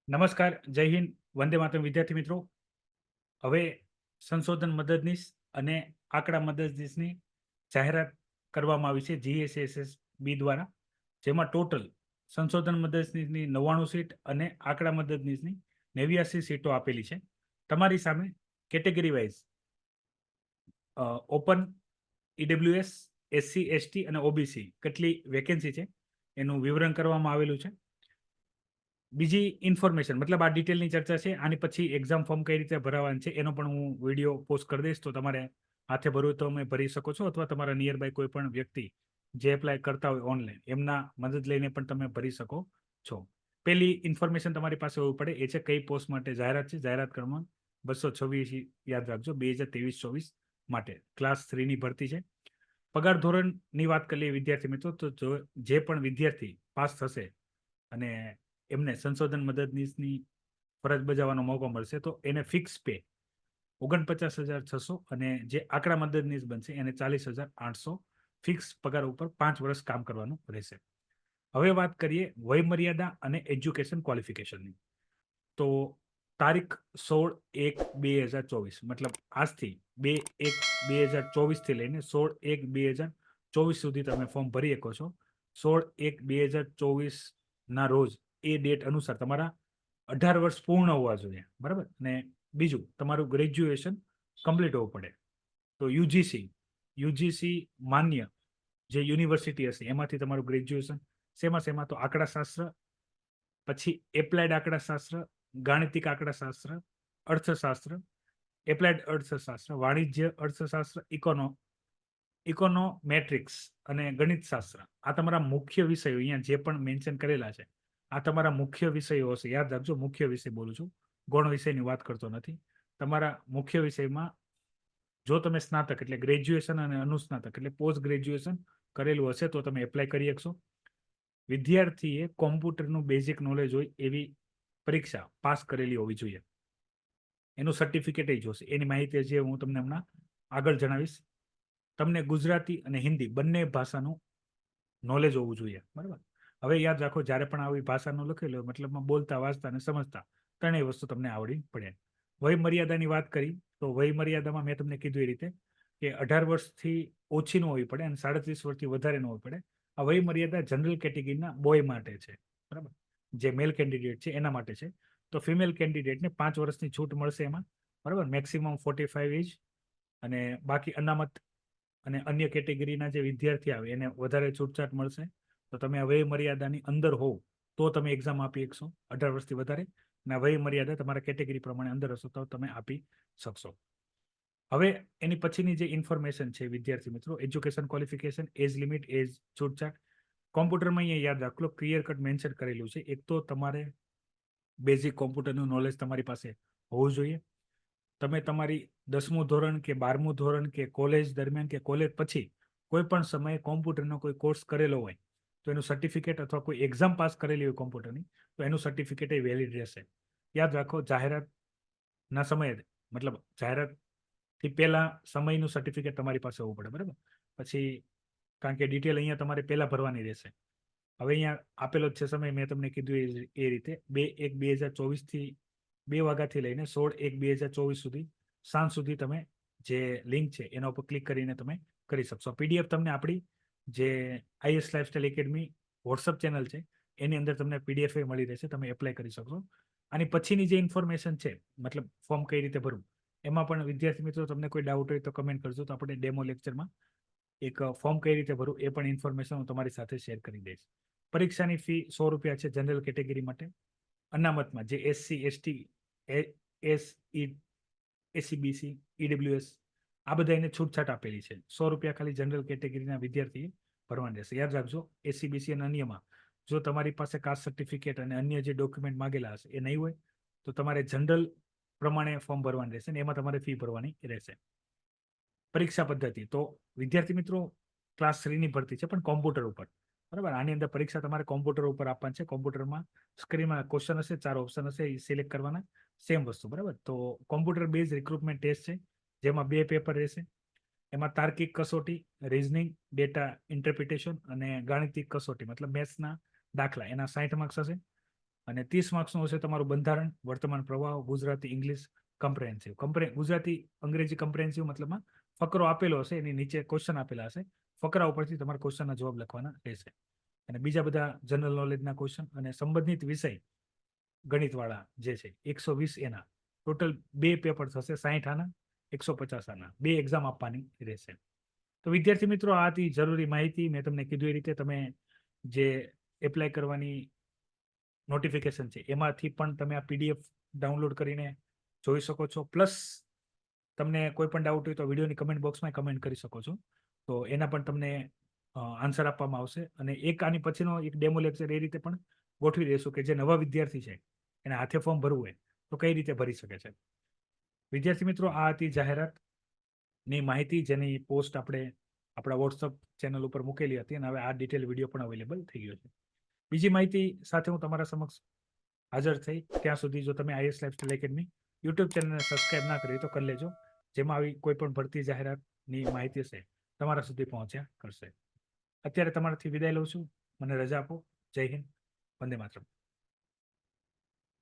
નમસ્કાર, જય હિન્દ, વંદે માતરમ વિદ્યાર્થી મિત્રો. હવે સંશોધન મદદનીશ અને આંકડા મદદનીશની જાહેરાત કરવામાં આવી છે GSSSB દ્વારા, જેમાં ટોટલ સંશોધન મદદનીશની 99 સીટ અને આંકડા મદદનીશની 89 સીટો આપેલી છે. તમારી સામે category wise open, EWS, SC, ST અને OBC કેટલી વેકેન્સી છે એનું વિવરણ કરવામાં આવેલું છે. બીજી ઇન્ફોર્મેશન મતલબ આ ડિટેલની ચર્ચા છે. આની પછી એક્ઝામ ફોર્મ કઈ રીતે ભરાવાનું છે એનો પણ હું વિડીયો પોસ્ટ કરી દઈશ, તો તમારે હાથે ભરવું તો તમે ભરી શકો છો, અથવા તમારા નિયર બાય કોઈ પણ વ્યક્તિ જે એપ્લાય કરતા હોય ઓનલાઈન એમના મદદ લઈને પણ તમે ભરી શકો છો. પહેલી ઇન્ફોર્મેશન તમારી પાસે હોવી પડે એ છે કઈ પોસ્ટ માટે જાહેરાત છે. જાહેરાત ક્રમાંક 226 યાદ રાખજો, 2023-24 માટે ક્લાસ 3 ની ભરતી છે. પગાર ધોરણની વાત કરીએ વિદ્યાર્થી મિત્રો, તો જે પણ વિદ્યાર્થી પાસ થશે અને એમને સંશોધન મદદનીશની ફરજ બજાવવાનો મોકો મળશે તો એને ફિક્સ પે 49,600 અને જે આંકડા મદદનીશ બનશે એને 40,800 ફિક્સ પગાર ઉપર 5 વર્ષ કામ કરવાનું રહેશે. હવે વાત કરીએ વયમર્યાદા અને એજ્યુકેશન ક્વોલિફિકેશનની. તો તારીખ 16/1/2024 મતલબ આજથી 2/1/2024 થી લઈને 16/1/2024 સુધી તમે ફોર્મ ભરી શકો છો. 16/1/2024 ના રોજ એ ડેટ અનુસાર તમારા 18 વર્ષ પૂર્ણ હોવા જોઈએ, બરાબર. અને બીજું તમારું ગ્રેજ્યુએશન કમ્પ્લીટ હોવું પડે. તો યુજીસી માન્ય જે યુનિવર્સિટી હશે એમાંથી તમારું ગ્રેજ્યુએશન શેમાં તો આંકડાશાસ્ત્ર, પછી એપ્લાઇડ આંકડાશાસ્ત્ર, ગાણિતિક આંકડાશાસ્ત્ર, અર્થશાસ્ત્ર, એપ્લાઇડ અર્થશાસ્ત્ર, વાણિજ્ય અર્થશાસ્ત્ર, ઇકોનોમેટ્રિક્સ અને ગણિતશાસ્ત્ર. આ તમારા મુખ્ય વિષયો અહીંયા જે પણ મેન્શન કરેલા છે આ તમારા મુખ્ય વિષયો હશે. યાદ રાખજો, મુખ્ય વિષય બોલું છું, ગૌણ વિષયની વાત કરતો નથી. તમારા મુખ્ય વિષયમાં જો તમે સ્નાતક એટલે ગ્રેજ્યુએશન અને અનુસ્નાતક એટલે પોસ્ટ ગ્રેજ્યુએશન કરેલું હશે તો તમે એપ્લાય કરી શકશો. વિદ્યાર્થીએ કોમ્પ્યુટરનું બેઝિક નોલેજ હોય એવી પરીક્ષા પાસ કરેલી હોવી જોઈએ. એનું સર્ટિફિકેટ જોશે. એની માહિતી જે હું તમને હમણાં આગળ જણાવીશ. તમને ગુજરાતી અને હિન્દી બંને ભાષાનું નોલેજ હોવું જોઈએ, બરાબર. હવે યાદ રાખો, જ્યારે પણ આવી ભાષાનું લખેલું હોય મતલબમાં બોલતા, વાંચતા અને સમજતા ત્રણેય વસ્તુ તમને આવડી પડે. વય મર્યાદાની વાત કરી તો વય મર્યાદામાં મેં તમને કીધું એ રીતે કે 18 વર્ષથી ઓછી ન હોવી પડે અને 37 વર્ષથી વધારે ન હોવી પડે. આ વય મર્યાદા જનરલ કેટેગરીના બોય માટે છે, બરાબર. જે મેલ કેન્ડિડેટ છે એના માટે છે. તો ફિમેલ કેન્ડિડેટને 5 વર્ષની છૂટ મળશે એમાં, બરાબર. મેક્સિમમ 45 એજ. અને બાકી અનામત અને અન્ય કેટેગરીના જે વિદ્યાર્થી આવે એને વધારે છૂટછાટ મળશે. તો તમે આ વય મર્યાદાની અંદર હોવ તો તમે એક્ઝામ આપી શકશો 18 વર્ષથી વધારે, અને વય મર્યાદા તમારા કેટેગરી પ્રમાણે અંદર હશો તો તમે આપી શકશો. હવે એની પછીની જે ઇન્ફોર્મેશન છે વિદ્યાર્થી મિત્રો, એજ્યુકેશન ક્વોલિફિકેશન, એજ લિમિટ, એજ છૂટછાટ. કોમ્પ્યુટરમાં અહીંયા યાદ રાખો, ક્લિયર કટ મેન્શન કરેલું છે. એક તો તમારે બેઝિક કોમ્પ્યુટરનું નોલેજ તમારી પાસે હોવું જોઈએ. તમે તમારી 10મું ધોરણ કે 12મું ધોરણ કે કોલેજ દરમિયાન કે કોલેજ પછી કોઈ પણ સમયે કોમ્પ્યુટરનો કોઈ કોર્સ કરેલો હોય તો એનું સર્ટિફિકેટ, અથવા કોઈ એક્ઝામ પાસ કરેલી હોય કોમ્પ્યુટરની તો એનું સર્ટિફિકેટ એ વેલિડ રહેશે. યાદ રાખો, જાહેરાતના સમયે મતલબ જાહેરાતથી પહેલા સમયનું સર્ટિફિકેટ તમારી પાસે હોવું પડે, બરાબર. પછી કારણ કે ડિટેલ અહીંયા તમારે પહેલા ભરવાની રહેશે. હવે અહીંયા આપેલો જ છે સમય, મેં તમને કીધું એ રીતે 2/1/2024 થી 2 વાગ્યાથી લઈને 16/1/2024 સુધી સાંજ સુધી તમે જે લિંક છે એના ઉપર ક્લિક કરીને તમે કરી શકશો. PDF તમને આપણી જે IS lifestyle academy WhatsApp channel છે એની અંદર તમને PDF મળી રહેશે, તમે એપ્લાય કરી શકશો. આની પછીની જે ઇન્ફોર્મેશન છે મતલબ ફોર્મ કઈ રીતે ભરવું એમાં પણ વિદ્યાર્થી મિત્રો તમને કોઈ ડાઉટ હોય તો કમેન્ટ કરજો, તો આપણે ડેમો લેક્ચરમાં એક ફોર્મ કઈ રીતે ભરવું એ પણ ઇન્ફોર્મેશન હું તમારી સાથે શેર કરી દઈશ. પરીક્ષાની ફી 100 રૂપિયા છે જનરલ કેટેગરી માટે. અનામતમાં જે SC, ST, SEBC, EWS આ બધા એને છૂટછાટ આપેલી છે. 100 રૂપિયા ખાલી જનરલ કેટેગરીના વિદ્યાર્થીએ ભરવાનું રહેશે. યાદ રાખજો, SEBC અને અન્યમાં જો તમારી પાસે કાસ્ટ સર્ટિફિકેટ અને અન્ય જે ડોક્યુમેન્ટ માંગેલા હશે એ નહીં હોય તો તમારે જનરલ પ્રમાણે ફોર્મ ભરવાનું રહેશે ને એમાં તમારે ફી ભરવાની રહેશે. પરીક્ષા પદ્ધતિ તો વિદ્યાર્થી મિત્રો ક્લાસ 3 ની ભરતી છે પણ કોમ્પ્યુટર ઉપર, બરાબર. આની અંદર પરીક્ષા તમારે કોમ્પ્યુટર ઉપર આપવાની છે. કોમ્પ્યુટરમાં સ્ક્રીનમાં ક્વેશ્ચન હશે, 4 ઓપ્શન હશે, એ સિલેક્ટ કરવાના, સેમ વસ્તુ, બરાબર. તો કોમ્પ્યુટર બેઝ રિક્રુટમેન્ટ ટેસ્ટ છે જેમાં 2 પેપર રહેશે. એમાં તાર્કિક કસોટી, રીઝનિંગ, ડેટા ઇન્ટરપ્રિટેશન અને ગાણિતિક કસોટી મતલબ મેથ્સના દાખલા એના 60 માર્ક્સ હશે. અને 30 માર્ક્સનું હશે તમારું બંધારણ, વર્તમાન પ્રવાહ, ગુજરાતી, ઇંગ્લિશ, કમ્પ્રેહેન્સિવ. ગુજરાતી અંગ્રેજી કમ્પ્રેહેન્સિવ મતલબમાં ફકરો આપેલો હશે, એની નીચે ક્વેશ્ચન આપેલા હશે, ફકરા ઉપરથી તમારે ક્વેશ્ચનના જવાબ લખવાના રહેશે. અને બીજા બધા જનરલ નોલેજના ક્વેશ્ચન અને સંબંધિત વિષય ગણિતવાળા જે છે 120 એના ટોટલ 2 પેપર થશે, 60 આના 150 આના, 2 એક્ઝામ આપવાની રહેશે. તો વિદ્યાર્થી મિત્રો, આ હતી જરૂરી માહિતી. મેં તમને કીધું એ રીતે તમે જે એપ્લાય કરવાની નોટિફિકેશન છે એમાંથી પણ તમે આ PDF ડાઉનલોડ કરીને જોઈ શકો છો. પ્લસ તમને કોઈ પણ ડાઉટ હોય તો વિડીયોની કમેન્ટ બોક્સમાં કમેન્ટ કરી શકો છો, તો એના પણ તમને આન્સર આપવામાં આવશે. અને એક આની પછીનો એક ડેમો લેક્ચર એ રીતે પણ ગોઠવી દઈશું કે જે નવા વિદ્યાર્થી છે એને હાથે ફોર્મ ભરવું હોય તો કઈ રીતે ભરી શકે છે. વિદ્યાર્થી મિત્રો, આ હતી જાહેરાતની માહિતી, જેની પોસ્ટ આપણે આપણા વોટ્સઅપ ચેનલ ઉપર મૂકેલી હતી, અને હવે આ ડિટેલ વિડીયો પણ અવેલેબલ થઈ ગયો છે. બીજી માહિતી સાથે હું તમારા સમક્ષ હાજર થઈ. ત્યાં સુધી જો તમે IAS લાઇફસ્ટાઇલ એકેડમી યુટ્યુબ ચેનલને સબસ્ક્રાઇબ ના કરી તો કરી લેજો, જેમાં આવી કોઈ પણ ભરતી જાહેરાતની માહિતી હશે તમારા સુધી પહોંચ્યા કરશે. અત્યારે તમારાથી વિદાય લઉં છું. મને રજા આપો. જય હિન્દ. વંદે માતરમ.